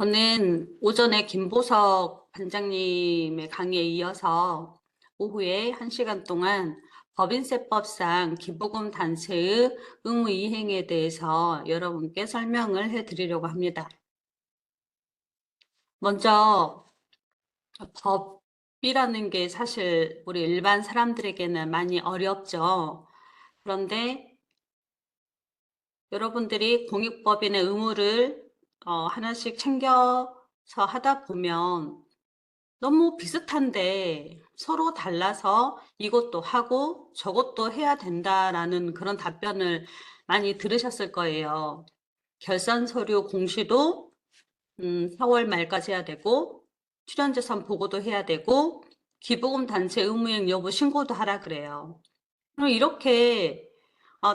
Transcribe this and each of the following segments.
저는 오전에 김보석 반장님의 강의에 이어서 오후에 1시간 동안 법인세법상 기부금 단체의 의무 이행에 대해서 여러분께 설명을 해드리려고 합니다. 먼저 법이라는 게 사실 우리 일반 사람들에게는 많이 어렵죠. 그런데 여러분들이 공익법인의 의무를 하나씩 챙겨서 하다 보면 너무 비슷한데 서로 달라서 이것도 하고 저것도 해야 된다라는 그런 답변을 많이 들으셨을 거예요. 결산 서류 공시도 4월 말까지 해야 되고, 출연재산 보고도 해야 되고, 기부금 단체 의무이행 여부 신고도 하라 그래요. 그럼 이렇게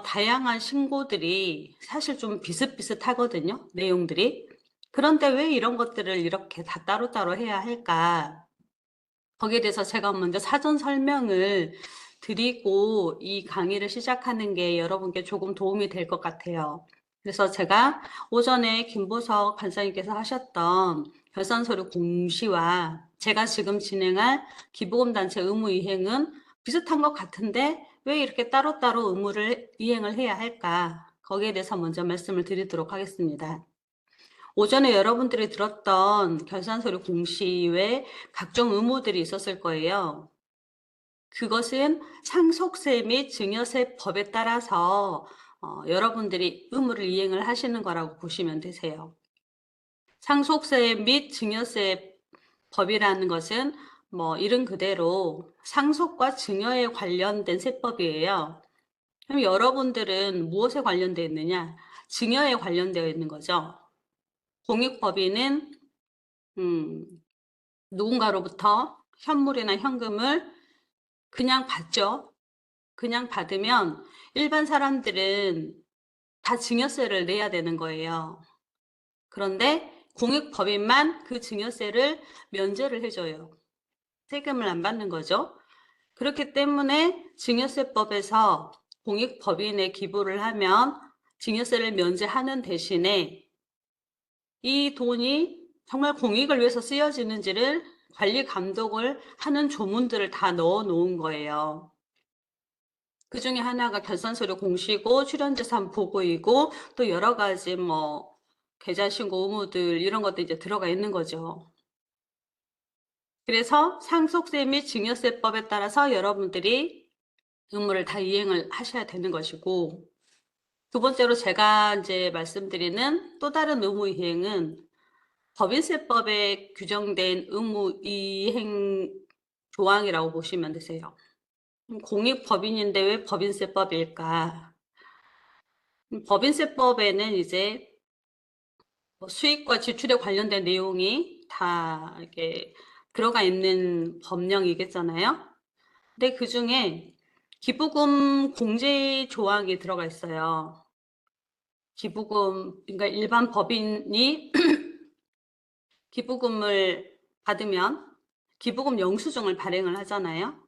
다양한 신고들이 사실 좀 비슷비슷하거든요, 내용들이. 그런데 왜 이런 것들을 이렇게 다 따로따로 해야 할까? 거기에 대해서 제가 먼저 사전 설명을 드리고 이 강의를 시작하는 게 여러분께 조금 도움이 될 것 같아요. 그래서 제가 오전에 김보석 간사님께서 하셨던 결산 서류 공시와 제가 지금 진행할 기부금 단체 의무 이행은 비슷한 것 같은데 왜 이렇게 따로따로 의무를 이행을 해야 할까? 거기에 대해서 먼저 말씀을 드리도록 하겠습니다. 오전에 여러분들이 들었던 결산서류 공시 외에 각종 의무들이 있었을 거예요. 그것은 상속세 및 증여세 법에 따라서 여러분들이 의무를 이행을 하시는 거라고 보시면 되세요. 상속세 및 증여세 법이라는 것은 이름 그대로 상속과 증여에 관련된 세법이에요. 그럼 여러분들은 무엇에 관련되어 있느냐? 증여에 관련되어 있는 거죠. 공익법인은 누군가로부터 현물이나 현금을 그냥 받죠. 그냥 받으면 일반 사람들은 다 증여세를 내야 되는 거예요. 그런데 공익법인만 그 증여세를 면제를 해줘요. 세금을 안 받는 거죠. 그렇기 때문에 증여세법에서 공익법인에 기부를 하면 증여세를 면제하는 대신에 이 돈이 정말 공익을 위해서 쓰여지는지를 관리 감독을 하는 조문들을 다 넣어 놓은 거예요. 그 중에 하나가 결산서류 공시고 출연재산 보고이고 또 여러 가지 계좌신고 의무들 이런 것도 이제 들어가 있는 거죠. 그래서 상속세 및 증여세법에 따라서 여러분들이 의무를 다 이행을 하셔야 되는 것이고, 두 번째로 제가 이제 말씀드리는 또 다른 의무 이행은 법인세법에 규정된 의무 이행 조항이라고 보시면 되세요. 공익법인인데 왜 법인세법일까? 법인세법에는 이제 수익과 지출에 관련된 내용이 다 이렇게 들어가 있는 법령이겠잖아요. 근데 그 중에 기부금 공제 조항이 들어가 있어요. 기부금, 그러니까 일반 법인이 기부금을 받으면 기부금 영수증을 발행을 하잖아요.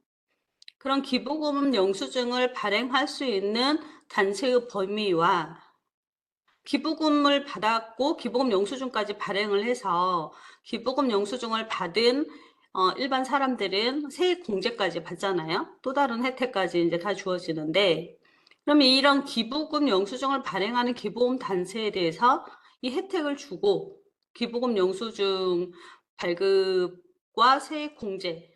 그런 기부금 영수증을 발행할 수 있는 단체의 범위와 기부금을 받았고 기부금 영수증까지 발행을 해서 기부금 영수증을 받은 일반 사람들은 세액 공제까지 받잖아요. 또 다른 혜택까지 이제 다 주어지는데, 그러면 이런 기부금 영수증을 발행하는 기부금 단체에 대해서 이 혜택을 주고 기부금 영수증 발급과 세액 공제,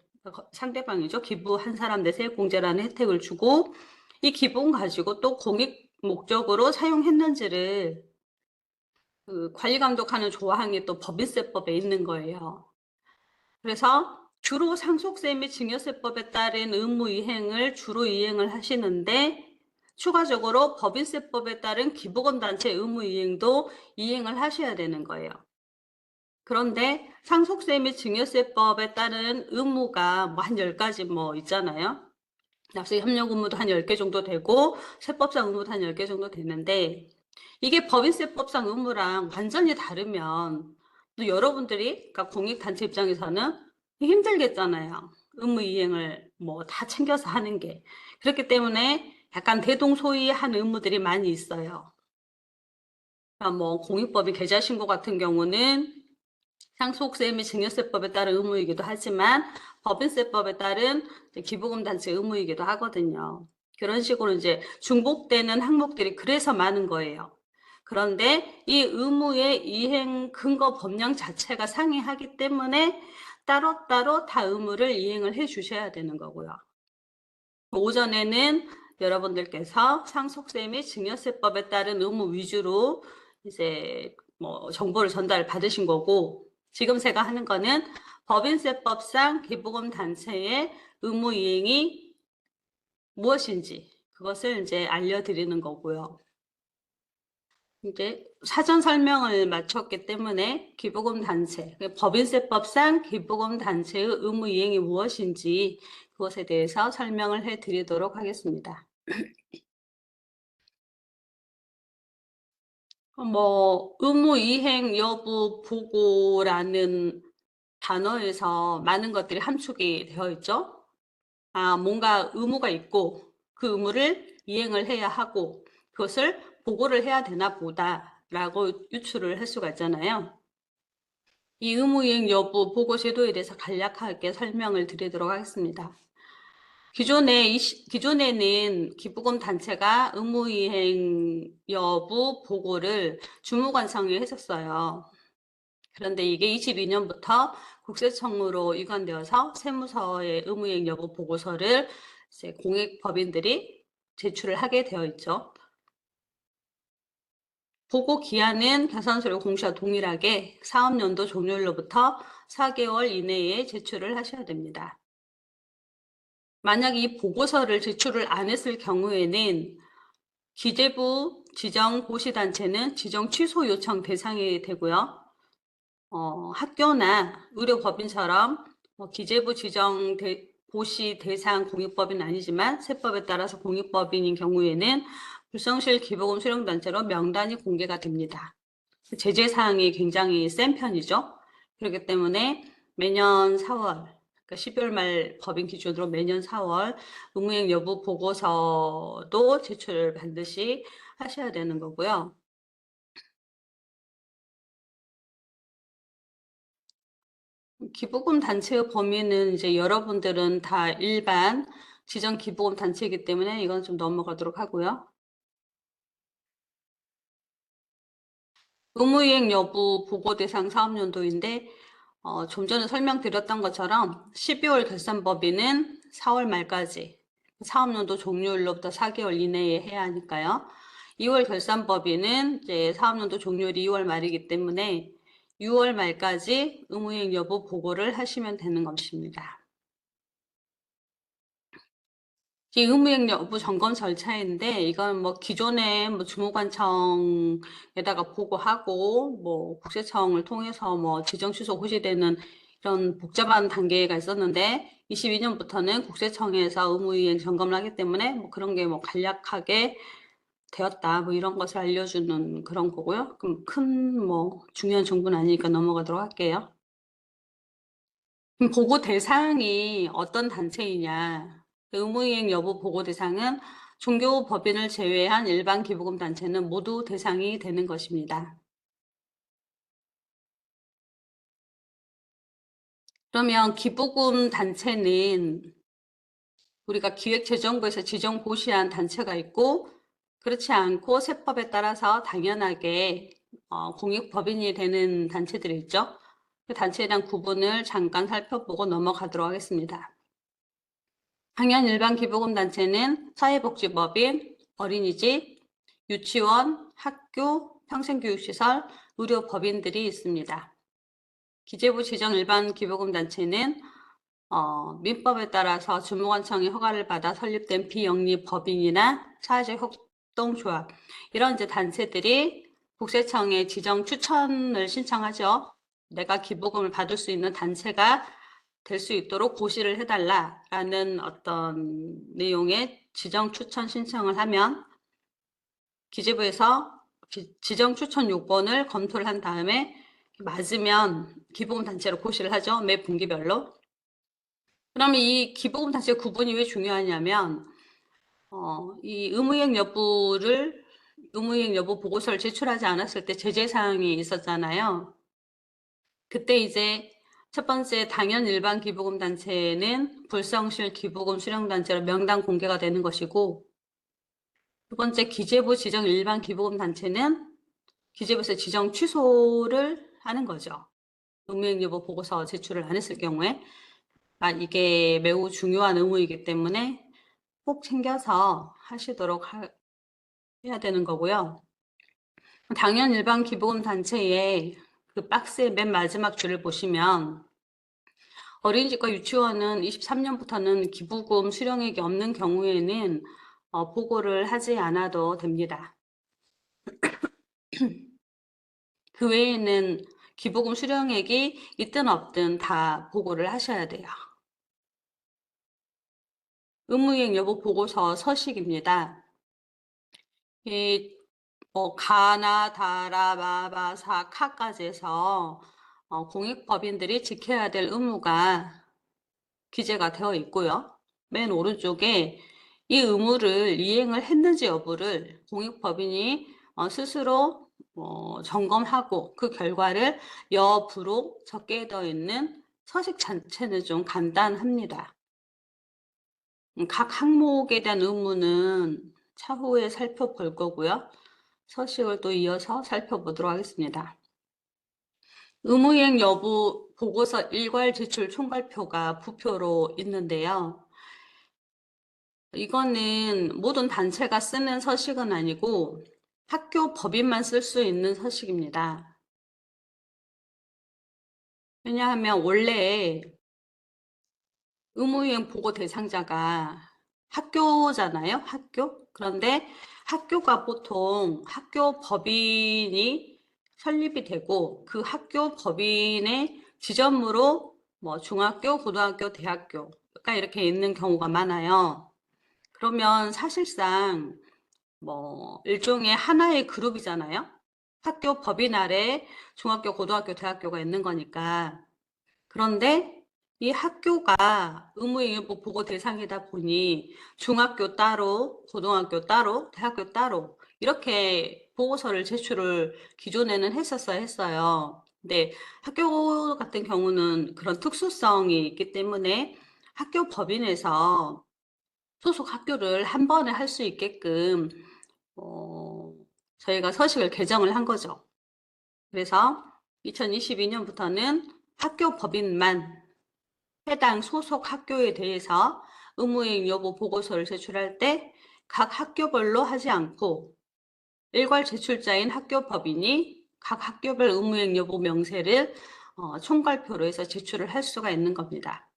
상대방이죠. 기부한 사람들 세액 공제라는 혜택을 주고 이 기부금 가지고 또 공익 목적으로 사용했는지를 그 관리 감독하는 조항이 또 법인세법에 있는 거예요. 그래서 주로 상속세 및 증여세법에 따른 의무 이행을 주로 이행을 하시는데, 추가적으로 법인세법에 따른 기부금 단체 의무 이행도 이행을 하셔야 되는 거예요. 그런데 상속세 및 증여세법에 따른 의무가 한 10가지 있잖아요. 납세 협력 의무도 한 10개 정도 되고 세법상 의무도 한 10개 정도 되는데, 이게 법인세법상 의무랑 완전히 다르면 또 여러분들이, 그러니까 공익단체 입장에서는 힘들겠잖아요. 의무 이행을 다 챙겨서 하는 게. 그렇기 때문에 약간 대동소이한 의무들이 많이 있어요. 그러니까 공익법인 계좌신고 같은 경우는 상속세 및 증여세법에 따른 의무이기도 하지만 법인세법에 따른 기부금 단체 의무이기도 하거든요. 그런 식으로 이제 중복되는 항목들이 그래서 많은 거예요. 그런데 이 의무의 이행 근거 법령 자체가 상이하기 때문에 따로따로 다 의무를 이행을 해 주셔야 되는 거고요. 오전에는 여러분들께서 상속세 및 증여세법에 따른 의무 위주로 이제 뭐 정보를 전달 받으신 거고, 지금 제가 하는 거는 법인세법상 기부금 단체의 의무 이행이 무엇인지 그것을 이제 알려드리는 거고요. 이제 사전 설명을 마쳤기 때문에 기부금 단체, 법인세법상 기부금 단체의 의무 이행이 무엇인지 그것에 대해서 설명을 해 드리도록 하겠습니다. 뭐 의무 이행 여부 보고라는 단어에서 많은 것들이 함축이 되어 있죠. 뭔가 의무가 있고 그 의무를 이행을 해야 하고 그것을 보고를 해야 되나 보다라고 유추를 할 수가 있잖아요. 이 의무 이행 여부 보고 제도에 대해서 간략하게 설명을 드리도록 하겠습니다. 기존에는 기부금 단체가 의무 이행 여부 보고를 주무관청에 했었어요. 그런데 이게 22년부터 국세청으로 이관되어서 세무서의 의무 이행 여부 보고서를 이제 공익법인들이 제출을 하게 되어 있죠. 보고 기한은 계산서류 공시와 동일하게 사업연도 종료일로부터 4개월 이내에 제출을 하셔야 됩니다. 만약 이 보고서를 제출을 안 했을 경우에는 기재부 지정 고시단체는 지정 취소 요청 대상이 되고요. 학교나 의료법인처럼 기재부 지정 고시 대상 공익법인은 아니지만 세법에 따라서 공익법인인 경우에는 불성실 기부금 수령단체로 명단이 공개가 됩니다. 제재사항이 굉장히 센 편이죠. 그렇기 때문에 매년 4월, 그러니까 12월 말 법인 기준으로 매년 4월 의무이행 여부 보고서도 제출을 반드시 하셔야 되는 거고요. 기부금 단체의 범위는 이제 여러분들은 다 일반 지정 기부금 단체이기 때문에 이건 좀 넘어가도록 하고요. 의무이행 여부 보고 대상 사업연도인데 좀 전에 설명드렸던 것처럼 12월 결산법인은 4월 말까지 사업연도 종료일로부터 4개월 이내에 해야 하니까요. 2월 결산법인은 이제 사업연도 종료일이 2월 말이기 때문에 6월 말까지 의무이행 여부 보고를 하시면 되는 것입니다. 이 의무이행 여부 점검 절차인데 이건 뭐 기존에 뭐 주무관청에다가 보고하고 뭐 국세청을 통해서 뭐 지정 취소 고시되는 이런 복잡한 단계가 있었는데 22년부터는 국세청에서 의무이행 점검을 하기 때문에 뭐 그런 게 뭐 간략하게 되었다 뭐 이런 것을 알려주는 그런 거고요. 그럼 큰 뭐 중요한 정보는 아니니까 넘어가도록 할게요. 그럼 보고 대상이 어떤 단체이냐? 의무이행 여부 보고 대상은 종교 법인을 제외한 일반 기부금 단체는 모두 대상이 되는 것입니다. 그러면 기부금 단체는 우리가 기획재정부에서 지정 고시한 단체가 있고 그렇지 않고 세법에 따라서 당연하게 공익법인이 되는 단체들이 있죠. 그 단체에 대한 구분을 잠깐 살펴보고 넘어가도록 하겠습니다. 당연 일반 기부금 단체는 사회복지법인, 어린이집, 유치원, 학교, 평생교육시설, 의료법인들이 있습니다. 기재부 지정 일반 기부금 단체는 민법에 따라서 주무관청의 허가를 받아 설립된 비영리 법인이나 사회적 협동조합 이런 이제 단체들이 국세청에 지정 추천을 신청하죠. 내가 기부금을 받을 수 있는 단체가 될 수 있도록 고시를 해달라라는 어떤 내용의 지정 추천 신청을 하면 기재부에서 지정 추천 요건을 검토를 한 다음에 맞으면 기부금 단체로 고시를 하죠. 매 분기별로. 그러면 이 기부금 단체 구분이 왜 중요하냐면 이 의무이행 여부 보고서를 제출하지 않았을 때 제재사항이 있었잖아요. 그때 이제 첫 번째 당연 일반 기부금 단체는 불성실 기부금 수령 단체로 명단 공개가 되는 것이고, 두 번째 기재부 지정 일반 기부금 단체는 기재부에서 지정 취소를 하는 거죠. 의무행 여부 보고서 제출을 안 했을 경우에. 이게 매우 중요한 의무이기 때문에 꼭 챙겨서 하시도록 해야 되는 거고요. 당연 일반 기부금 단체의 그 박스의 맨 마지막 줄을 보시면 어린이집과 유치원은 23년부터는 기부금 수령액이 없는 경우에는 보고를 하지 않아도 됩니다. 그 외에는 기부금 수령액이 있든 없든 다 보고를 하셔야 돼요. 의무이행 여부 보고서 서식입니다. 이 가나, 다라, 마바, 사, 카까지 해서 공익법인들이 지켜야 될 의무가 기재가 되어 있고요. 맨 오른쪽에 이 의무를 이행을 했는지 여부를 공익법인이 스스로 점검하고 그 결과를 여부로 적게 되어 있는 서식 자체는 좀 간단합니다. 각 항목에 대한 의무는 차후에 살펴볼 거고요. 서식을 또 이어서 살펴보도록 하겠습니다. 의무이행 여부 보고서 일괄 제출 총괄표가 부표로 있는데요. 이거는 모든 단체가 쓰는 서식은 아니고 학교 법인만 쓸 수 있는 서식입니다. 왜냐하면 원래 의무이행 보고 대상자가 학교잖아요, 학교. 그런데 학교가 보통 학교 법인이 설립이 되고 그 학교 법인의 지점으로 중학교, 고등학교, 대학교가 이렇게 있는 경우가 많아요. 그러면 사실상 일종의 하나의 그룹이잖아요. 학교 법인 아래 중학교, 고등학교, 대학교가 있는 거니까. 그런데 이 학교가 의무이행여부 보고 대상이다 보니 중학교 따로, 고등학교 따로, 대학교 따로 이렇게 보고서를 제출을 기존에는 했어요. 근데 학교 같은 경우는 그런 특수성이 있기 때문에 학교 법인에서 소속 학교를 한 번에 할 수 있게끔 저희가 서식을 개정을 한 거죠. 그래서 2022년부터는 학교 법인만 해당 소속 학교에 대해서 의무이행 여부 보고서를 제출할 때 각 학교별로 하지 않고 일괄 제출자인 학교 법인이 각 학교별 의무이행 여부 명세를 총괄표로 해서 제출을 할 수가 있는 겁니다.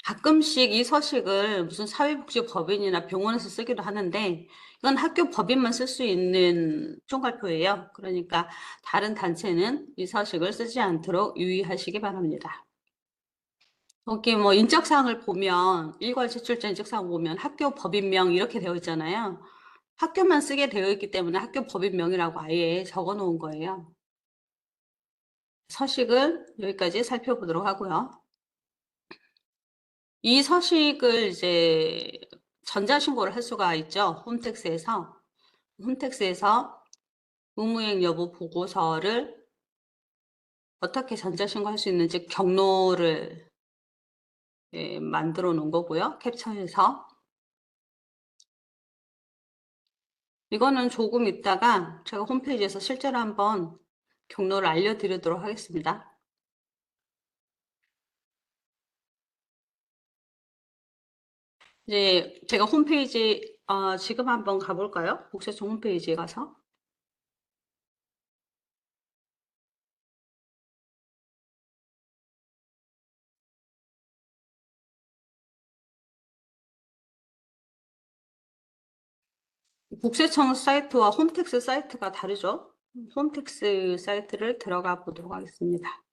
가끔씩 이 서식을 무슨 사회복지법인이나 병원에서 쓰기도 하는데 이건 학교 법인만 쓸 수 있는 총괄표예요. 그러니까 다른 단체는 이 서식을 쓰지 않도록 유의하시기 바랍니다. 여기 인적사항을 보면 일괄 제출자 인적사항 보면 학교 법인명 이렇게 되어 있잖아요. 학교만 쓰게 되어 있기 때문에 학교 법인명이라고 아예 적어 놓은 거예요. 서식을 여기까지 살펴보도록 하고요. 이 서식을 이제 전자신고를 할 수가 있죠. 홈택스에서 의무이행 여부 보고서를 어떻게 전자신고할 수 있는지 경로를 만들어 놓은 거고요. 캡처해서. 이거는 조금 있다가 제가 홈페이지에서 실제로 한번 경로를 알려드리도록 하겠습니다. 이제 제가 홈페이지 지금 한번 가볼까요? 복세청 홈페이지에 가서. 복세청 사이트와 홈택스 사이트가 다르죠? 홈택스 사이트를 들어가 보도록 하겠습니다.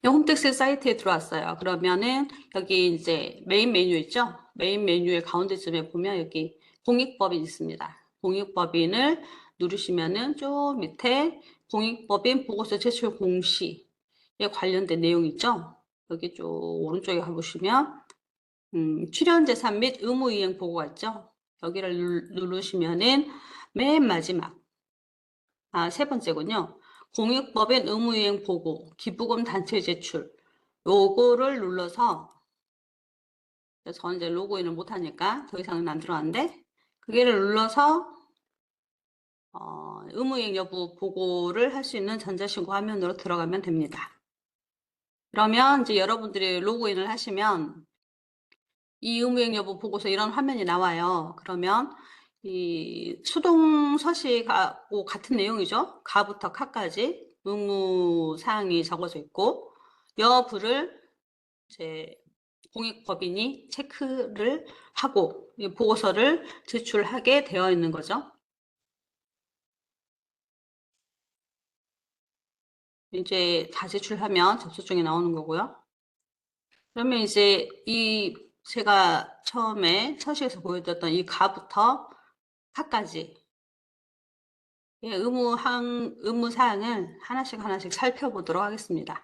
홈택스 사이트에 들어왔어요. 그러면은 여기 이제 메인 메뉴 있죠? 메인 메뉴의 가운데쯤에 보면 여기 공익법인 있습니다. 공익법인을 누르시면은 쭉 밑에 공익법인 보고서 제출 공시에 관련된 내용 있죠? 여기 쭉 오른쪽에 가보시면 출연재산 및 의무이행 보고가 있죠? 여기를 누르시면은 맨 마지막 세 번째군요. 공익법인 의무이행 보고, 기부금 단체 제출. 요거를 눌러서, 저는 이제 로그인을 못하니까 더 이상은 안 들어왔는데, 그게를 눌러서, 의무이행 여부 보고를 할 수 있는 전자신고 화면으로 들어가면 됩니다. 그러면 이제 여러분들이 로그인을 하시면, 이 의무이행 여부 보고서 이런 화면이 나와요. 그러면 이 수동 서식하고 같은 내용이죠. 가부터 카까지 의무 사항이 적어져 있고 여부를 이제 공익법인이 체크를 하고 이 보고서를 제출하게 되어 있는 거죠. 이제 다 제출하면 접수증이 나오는 거고요. 그러면 이제 이 제가 처음에 서식에서 보여드렸던 이 가부터 카까지 의무 사항을 하나씩 살펴보도록 하겠습니다.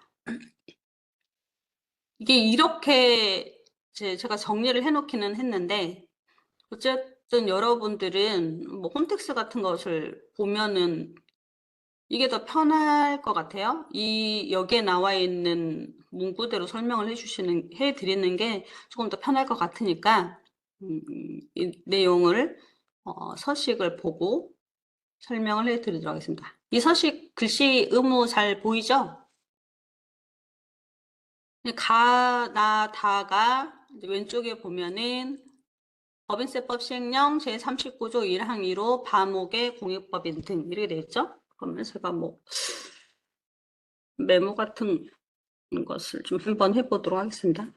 이게 이렇게 제가 정리를 해놓기는 했는데, 어쨌든 여러분들은 뭐 홈택스 같은 것을 보면은 이게 더 편할 것 같아요. 여기에 나와 있는 문구대로 설명을 해드리는 게 조금 더 편할 것 같으니까, 이 내용을, 서식을 보고 설명을 해드리도록 하겠습니다. 이 서식 글씨 의무 잘 보이죠? 다가 왼쪽에 보면은 법인세법 시행령 제39조 1항 2로 과목의 공익법인 등 이렇게 돼 있죠? 그러면 제가 뭐 메모 같은 것을 좀 한번 해보도록 하겠습니다.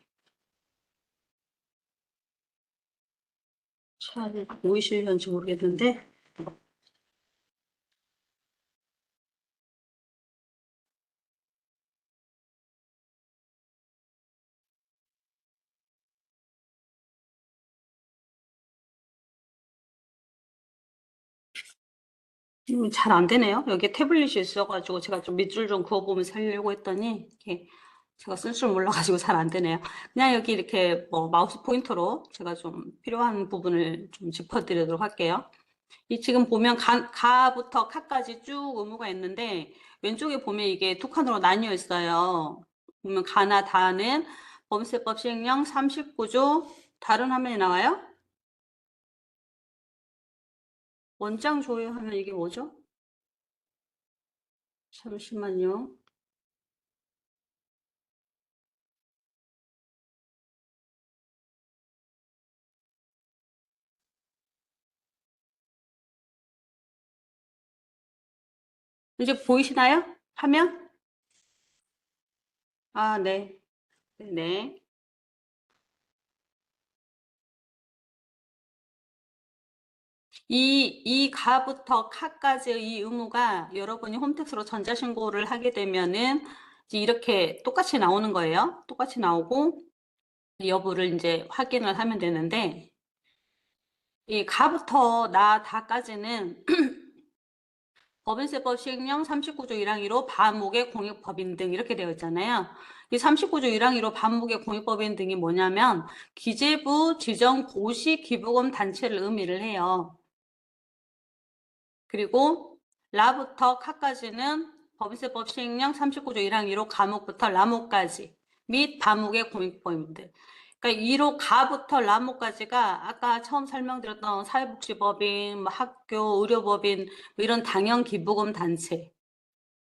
잘 보이실런지 모르겠는데 잘 안 되네요. 여기에 태블릿이 있어가지고 제가 좀 밑줄 좀 그어보면서 하려고 했더니 이렇게 제가 쓸 줄 몰라가지고 잘 안 되네요. 그냥 여기 이렇게 뭐 마우스 포인터로 제가 좀 필요한 부분을 좀 짚어드리도록 할게요. 이 지금 보면 가부터 카까지 쭉 의무가 있는데 왼쪽에 보면 이게 두 칸으로 나뉘어 있어요. 보면 가나 다는 범세법 시행령 39조 다른 화면이 나와요? 원장 조회하면 이게 뭐죠? 잠시만요. 이제 보이시나요? 화면? 네. 네. 이 가부터 카까지의 이 의무가 여러분이 홈택스로 전자신고를 하게 되면은 이제 이렇게 똑같이 나오는 거예요. 똑같이 나오고 여부를 이제 확인을 하면 되는데 이 가부터 다까지는 법인세법 시행령 39조 1항 1호 반목의 공익법인 등 이렇게 되어 있잖아요. 이 39조 1항 1호 반목의 공익법인 등이 뭐냐면 기재부 지정 고시 기부금 단체를 의미를 해요. 그리고 라부터 카까지는 법인세법 시행령 39조 1항 1호 가목부터 라목까지 및 반목의 공익법인들. 그러니까 1호 가부터 라목까지가 아까 처음 설명드렸던 사회복지법인, 뭐 학교, 의료법인 뭐 이런 당연 기부금 단체.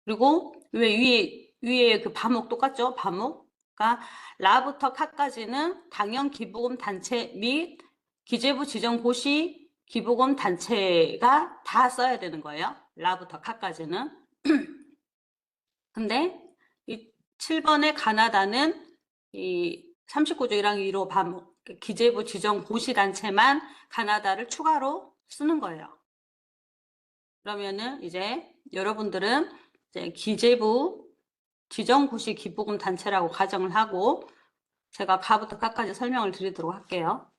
그리고 위에 그 반목 똑같죠? 반목. 그러니까 라부터 카까지는 당연 기부금 단체 및 기재부 지정 고시 기부금 단체가 다 써야 되는 거예요. 라부터 카까지는. 근데 이 7번의 가나다는 이 39조 1항 1호 반목 기재부 지정 고시 단체만 가나다를 추가로 쓰는 거예요. 그러면은 이제 여러분들은 이제 기재부 지정고시 기부금 단체라고 가정을 하고 제가 가부터 까까지 설명을 드리도록 할게요.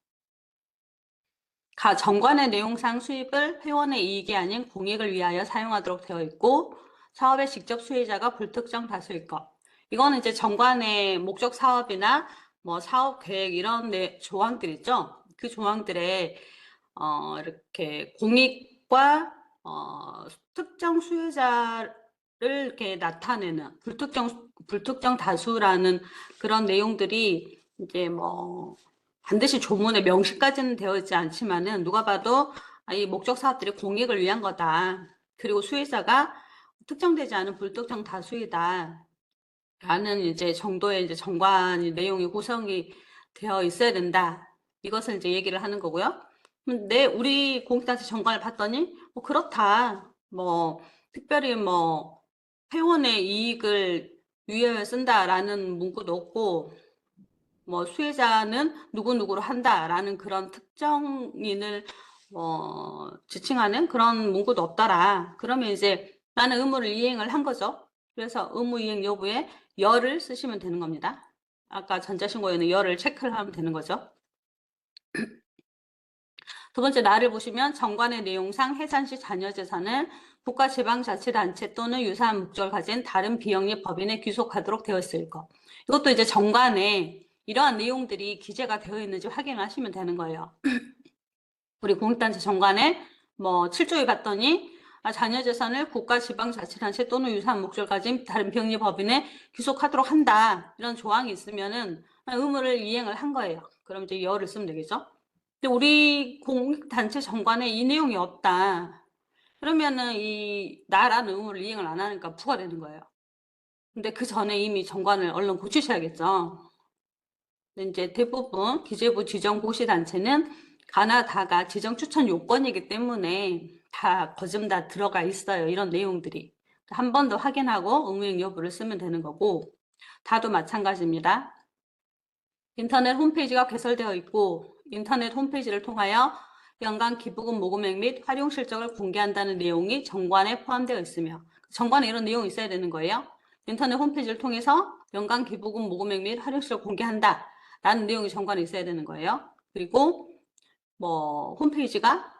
정관의 내용상 수입을 회원의 이익이 아닌 공익을 위하여 사용하도록 되어 있고 사업의 직접 수혜자가 불특정 다수일 것. 이거는 이제 정관의 목적 사업이나 뭐 사업 계획 이런 조항들 있죠. 그 조항들에 이렇게 공익과 특정 수혜자를 이렇게 나타내는 불특정 다수라는 그런 내용들이 이제 뭐 반드시 조문에 명시까지는 되어 있지 않지만은 누가 봐도 이 목적 사업들이 공익을 위한 거다. 그리고 수혜자가 특정되지 않은 불특정 다수이다. 라는 이제 정도의 이제 정관 내용이 구성이 되어 있어야 된다. 이것을 이제 얘기를 하는 거고요. 근데 우리 공익단체 정관을 봤더니 뭐 그렇다. 뭐 특별히 뭐 회원의 이익을 위하여 쓴다라는 문구도 없고 뭐 수혜자는 누구누구로 한다라는 그런 특정인을 지칭하는 그런 문구도 없더라. 그러면 이제 나는 의무를 이행을 한 거죠. 그래서 의무 이행 여부에 열을 쓰시면 되는 겁니다. 아까 전자신고에는 열을 체크를 하면 되는 거죠. 두 번째 나를 보시면 정관의 내용상 해산시 자녀재산을 국가지방자치단체 또는 유사한 목적을 가진 다른 비영리 법인에 귀속하도록 되어 있을 것. 이것도 이제 정관에 이러한 내용들이 기재가 되어 있는지 확인을 하시면 되는 거예요. 우리 공익단체 정관에 뭐 7조에 봤더니 자녀재산을 국가지방자치단체 또는 유사한 목적을 가진 다른 비영리 법인에 귀속하도록 한다. 이런 조항이 있으면은 의무를 이행을 한 거예요. 그럼 이제 열을 쓰면 되겠죠. 근데 우리 공익단체 정관에 이 내용이 없다. 그러면은 이 나라는 의무를 이행을 안 하니까 부과되는 거예요. 근데 그 전에 이미 정관을 얼른 고치셔야겠죠. 근데 이제 대부분 기재부 지정 고시 단체는 가나다가 지정 추천 요건이기 때문에 다 거좀 다 들어가 있어요. 이런 내용들이. 한 번 더 확인하고 의무이행 여부를 쓰면 되는 거고 다도 마찬가지입니다. 인터넷 홈페이지가 개설되어 있고 인터넷 홈페이지를 통하여 연간 기부금 모금액 및 활용 실적을 공개한다는 내용이 정관에 포함되어 있으며 정관에 이런 내용이 있어야 되는 거예요. 인터넷 홈페이지를 통해서 연간 기부금 모금액 및 활용 실적을 공개한다 라는 내용이 정관에 있어야 되는 거예요. 그리고 뭐 홈페이지가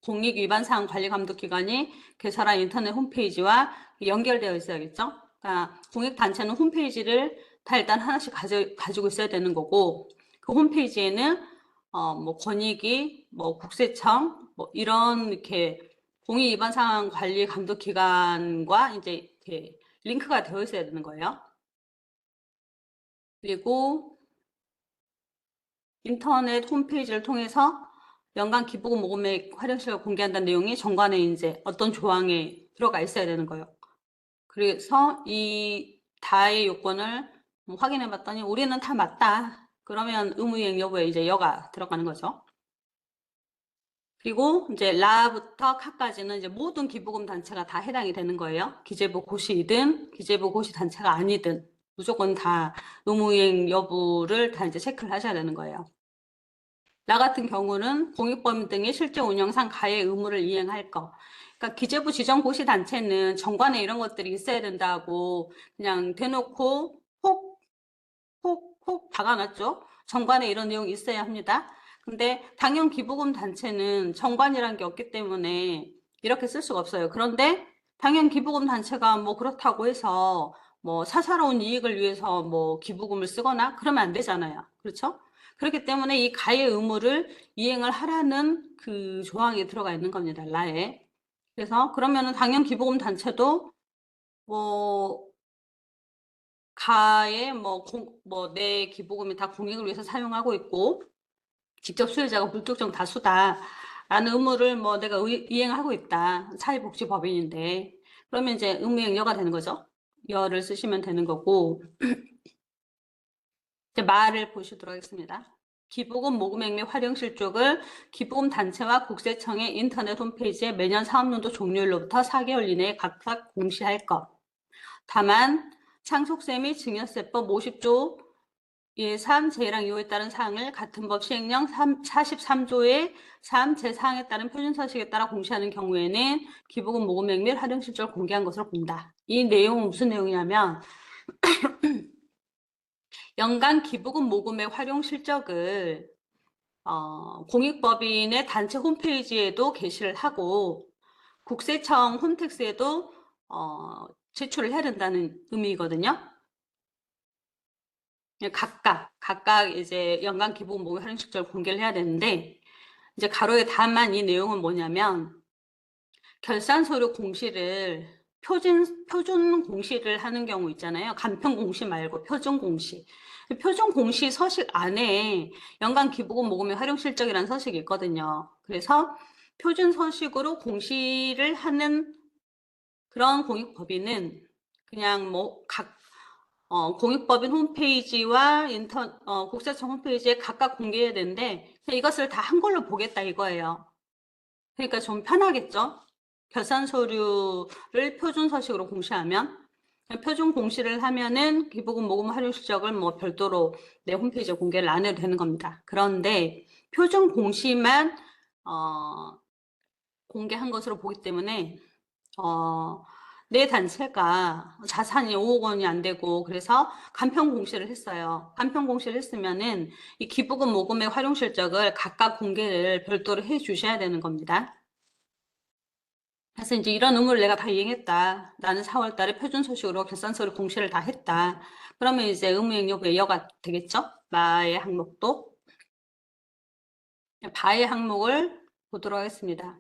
공익위반사항관리감독기관이 개설한 인터넷 홈페이지와 연결되어 있어야겠죠. 그러니까 공익단체는 홈페이지를 다 일단 하나씩 가지고 있어야 되는 거고 그 홈페이지에는 뭐 권익위, 뭐 국세청, 뭐 이런 이렇게 공익위반사항관리감독기관과 이제 이렇게 링크가 되어 있어야 되는 거예요. 그리고 인터넷 홈페이지를 통해서 연간 기부금 모금액 활용시를 공개한다는 내용이 정관에 이제 어떤 조항에 들어가 있어야 되는 거예요. 그래서 이 다의 요건을 확인해 봤더니 우리는 다 맞다. 그러면 의무이행 여부에 이제 여가 들어가는 거죠. 그리고 이제 라부터 카까지는 이제 모든 기부금 단체가 다 해당이 되는 거예요. 기재부 고시이든 기재부 고시 단체가 아니든 무조건 다 의무이행 여부를 다 이제 체크를 하셔야 되는 거예요. 나 같은 경우는 공익법인 등의 실제 운영상 가해 의무를 이행할 거. 그러니까 기재부 지정 고시 단체는 정관에 이런 것들이 있어야 된다고 그냥 대놓고 폭 박아놨죠. 정관에 이런 내용이 있어야 합니다. 근데 당연 기부금 단체는 정관이란 게 없기 때문에 이렇게 쓸 수가 없어요. 그런데 당연 기부금 단체가 뭐 그렇다고 해서 뭐 사사로운 이익을 위해서 뭐 기부금을 쓰거나 그러면 안 되잖아요. 그렇죠? 그렇기 때문에 이 가해 의무를 이행을 하라는 그 조항이 들어가 있는 겁니다. 라에. 그래서 그러면은 당연 기부금 단체도 뭐 가에 내 기부금이 다 공익을 위해서 사용하고 있고 직접 수혜자가 불특정 다수다라는 의무를 뭐 내가 이행하고 있다. 사회복지법인인데 그러면 이제 의무이행여가 되는 거죠. 여를 쓰시면 되는 거고 이제 말을 보시도록 하겠습니다. 기부금 모금액 및 활용실적을 기부금 단체와 국세청의 인터넷 홈페이지에 매년 사업연도 종료일로부터 4개월 이내에 각각 공시할 것. 다만 상속세 및 증여세법 50조 예3 제1항 2호에 따른 사항을 같은 법 시행령 43조의 3 제4항에 따른 표준서식에 따라 공시하는 경우에는 기부금 모금액 및 활용실적을 공개한 것으로 본다. 이 내용은 무슨 내용이냐면 연간 기부금 모금액 활용 실적을 공익법인의 단체 홈페이지에도 게시를 하고 국세청 홈택스에도 제출을 해야 된다는 의미거든요. 각각 이제 연간 기부금 모금 활용 실적을 공개를 해야 되는데 이제 가로에 다만 이 내용은 뭐냐면 결산 서류 공시를 표준 공시를 하는 경우 있잖아요. 간편 공시 말고 표준 공시. 표준 공시 서식 안에 연간 기부금 모금의 활용 실적이라는 서식이 있거든요. 그래서 표준 서식으로 공시를 하는 그런 공익법인은 그냥 공익법인 홈페이지와 국세청 홈페이지에 각각 공개해야 되는데 이것을 다 한글로 보겠다 이거예요. 그러니까 좀 편하겠죠? 결산 서류를 표준 서식으로 공시하면 표준 공시를 하면은 기부금 모금 활용 실적을 뭐 별도로 내 홈페이지에 공개를 안 해도 되는 겁니다. 그런데 표준 공시만 공개한 것으로 보기 때문에 내 단체가 자산이 5억 원이 안 되고 그래서 간편 공시를 했어요. 간편 공시를 했으면은 이 기부금 모금의 활용 실적을 각각 공개를 별도로 해 주셔야 되는 겁니다. 그래서 이제 이런 의무를 내가 다 이행했다. 나는 4월 달에 표준 소식으로 결산서류 공시를 다 했다. 그러면 이제 의무이행 여부 예여가 되겠죠? 바의 항목도. 바의 항목을 보도록 하겠습니다.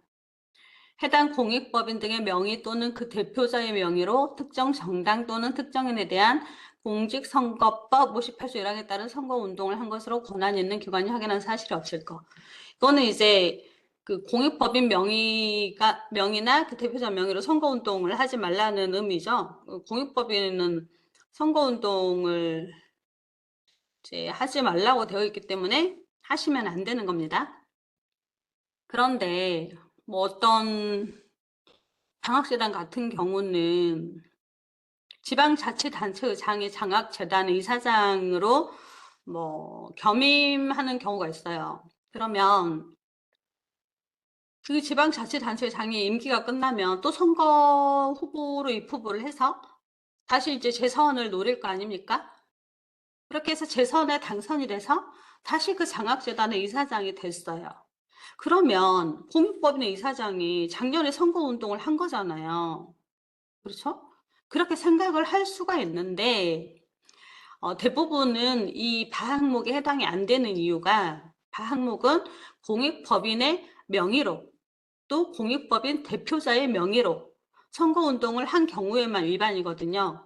해당 공익법인 등의 명의 또는 그 대표자의 명의로 특정 정당 또는 특정인에 대한 공직선거법 58조 1항에 따른 선거운동을 한 것으로 권한 있는 기관이 확인한 사실이 없을 것. 이거는 이제 그 공익법인 명의나 그 대표자 명의로 선거운동을 하지 말라는 의미죠. 공익법인은 선거운동을 이제 하지 말라고 되어 있기 때문에 하시면 안 되는 겁니다. 그런데 뭐 어떤 장학재단 같은 경우는 지방자치단체의장이 장학재단의 이사장으로 뭐 겸임하는 경우가 있어요. 그러면 그 지방자치단체장이 임기가 끝나면 또 선거 후보로 입후보를 해서 다시 이제 재선을 노릴 거 아닙니까? 그렇게 해서 재선에 당선이 돼서 다시 그 장학재단의 이사장이 됐어요. 그러면 공익법인의 이사장이 작년에 선거운동을 한 거잖아요. 그렇죠? 그렇게 생각을 할 수가 있는데 대부분은 이 바항목에 해당이 안 되는 이유가 바항목은 공익법인의 명의로 또 공익법인 대표자의 명의로 선거운동을 한 경우에만 위반이거든요.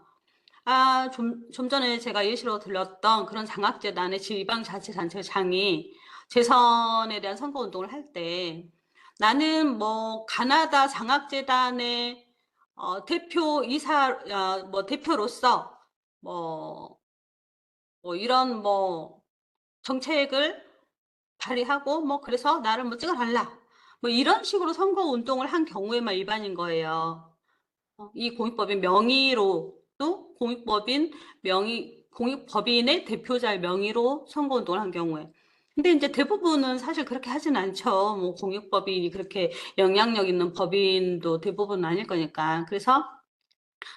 좀 전에 제가 예시로 들렸던 그런 장학재단의 지방자치단체장이 재선에 대한 선거운동을 할 때 나는 뭐 가나다 장학재단의 대표로서 이런 정책을 발의하고 그래서 나를 찍어달라. 이런 식으로 선거운동을 한 경우에만 위반인 거예요. 이 공익법인 명의로 또 공익법인의 대표자의 명의로 선거운동을 한 경우에. 근데 이제 대부분은 사실 그렇게 하진 않죠. 공익법인이 그렇게 영향력 있는 법인도 대부분은 아닐 거니까. 그래서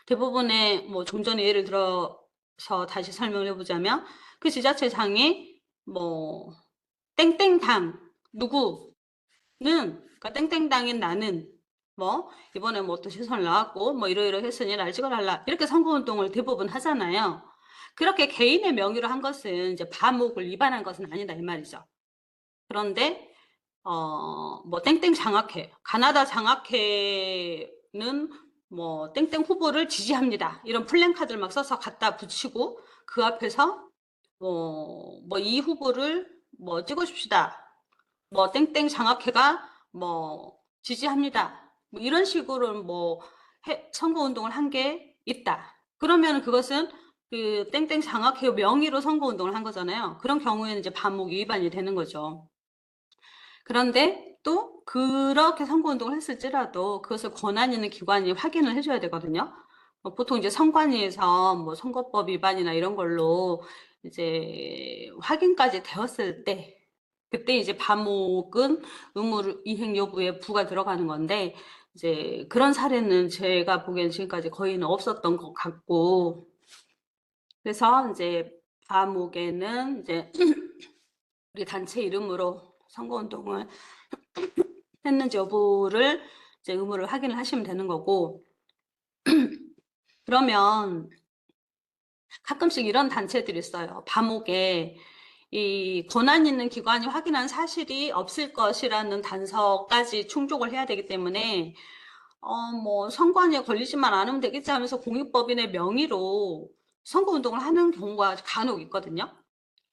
대부분의 좀 전에 예를 들어서 다시 설명을 해보자면 그 지자체장이 땡땡당 누구는 그러니까 땡땡당인 나는 이번에 또 시선을 나왔고 이러이러했으니 날 찍어달라 이렇게 선거운동을 대부분 하잖아요. 그렇게 개인의 명의로 한 것은 이제 바목을 위반한 것은 아니다 이 말이죠. 그런데 땡땡 장학회 가나다 장학회는 땡땡 후보를 지지합니다. 이런 플랜카드를 막 써서 갖다 붙이고 그 앞에서 이 후보를 찍어줍시다. 땡땡 장학회가 지지합니다. 이런 식으로 선거운동을 한 게 있다. 그러면 그것은 그 땡땡 장학회 명의로 선거운동을 한 거잖아요. 그런 경우에는 이제 반목 위반이 되는 거죠. 그런데 또 그렇게 선거운동을 했을지라도 그것을 권한 있는 기관이 확인을 해줘야 되거든요. 보통 이제 선관위에서 선거법 위반이나 이런 걸로 이제 확인까지 되었을 때 그때 이제 반목은 의무 이행 여부에 부가 들어가는 건데 이제 그런 사례는 제가 보기엔 지금까지 거의는 없었던 것 같고 그래서 이제 반목에는 이제 우리 단체 이름으로 선거운동을 했는지 여부를 이제 의무를 확인을 하시면 되는 거고 그러면 가끔씩 이런 단체들이 있어요. 반목에 이 권한 있는 기관이 확인한 사실이 없을 것이라는 단서까지 충족을 해야 되기 때문에 뭐 선관위에 걸리지만 않으면 되겠지 하면서 공익법인의 명의로 선거운동을 하는 경우가 간혹 있거든요.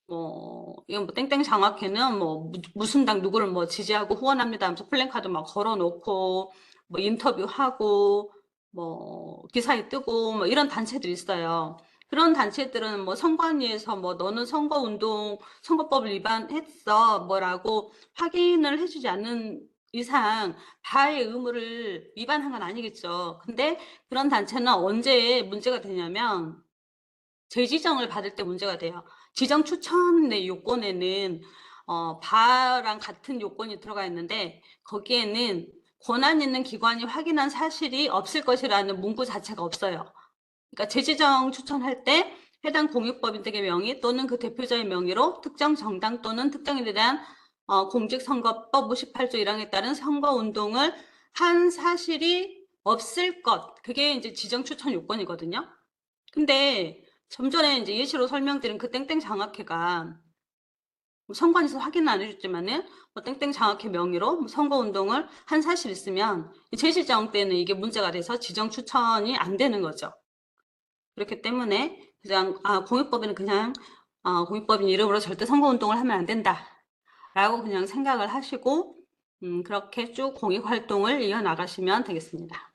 이건 뭐 땡땡 장학회는 뭐 무슨 당 누구를 뭐 지지하고 후원합니다 하면서 플랜카드 막 걸어놓고 뭐 인터뷰하고 뭐 기사에 뜨고 뭐 이런 단체들이 있어요. 그런 단체들은 뭐 선관위에서 뭐 너는 선거운동 선거법을 위반했어 뭐라고 확인을 해주지 않는 이상 다의 의무를 위반한 건 아니겠죠. 근데 그런 단체는 언제 문제가 되냐면 재지정을 받을 때 문제가 돼요. 지정 추천의 요건에는 바랑 같은 요건이 들어가 있는데 거기에는 권한 있는 기관이 확인한 사실이 없을 것이라는 문구 자체가 없어요. 그러니까 재지정 추천할 때 해당 공익법인 등의 명의 또는 그 대표자의 명의로 특정 정당 또는 특정인에 대한 공직선거법 58조 1항에 따른 선거운동을 한 사실이 없을 것. 그게 이제 지정 추천 요건이거든요. 근데 좀 전에 이제 예시로 설명드린 그 땡땡 장학회가 선관위에서 확인은 안 해줬지만은 뭐 땡땡 장학회 명의로 뭐 선거운동을 한 사실 있으면 재지정 때는 이게 문제가 돼서 지정 추천이 안 되는 거죠. 그렇기 때문에 그냥 공익법인은 그냥 공익법인 이름으로 절대 선거운동을 하면 안 된다라고 그냥 생각을 하시고 그렇게 쭉 공익활동을 이어나가시면 되겠습니다.